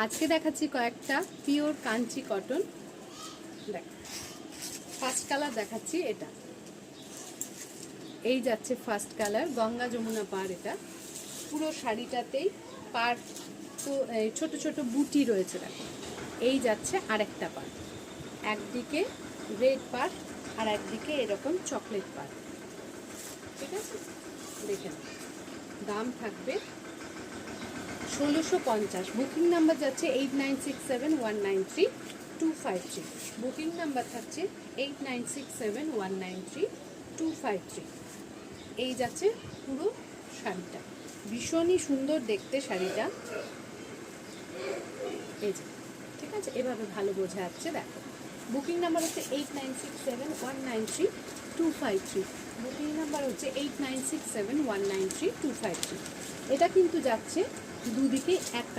আজকে দেখাচ্ছি কয়েকটা পিওর কাঞ্চি কটন। দেখ, ফার্স্ট কালার দেখাচ্ছি এটা, এই যাচ্ছে ফার্স্ট কালার, গঙ্গা যমুনা পার। এটা পুরো শাড়িটাতেই পার, তো ছোট ছোট বুটি রয়েছে। দেখো, এই যাচ্ছে আরেকটা পার, একদিকে রেড পার আর একদিকে এরকম চকলেট পার। ঠিক আছে, দেখে নাও। দাম থাকবে 1650। বুকিং নাম্বার যাচ্ছে 8967193253। বুকিং নাম্বার থাকছে 8967193253। এই যাচ্ছে পুরো শাড়িটা, ভীষণই সুন্দর দেখতে শাড়িটা। এই যে, ঠিক আছে, এভাবে ভালো বোঝা যাচ্ছে। দেখো, বুকিং নাম্বার হচ্ছে 8967193253। বুকিং নাম্বার হচ্ছে 8967193253। এটা কিন্তু যাচ্ছে দুদিকে এক কালার।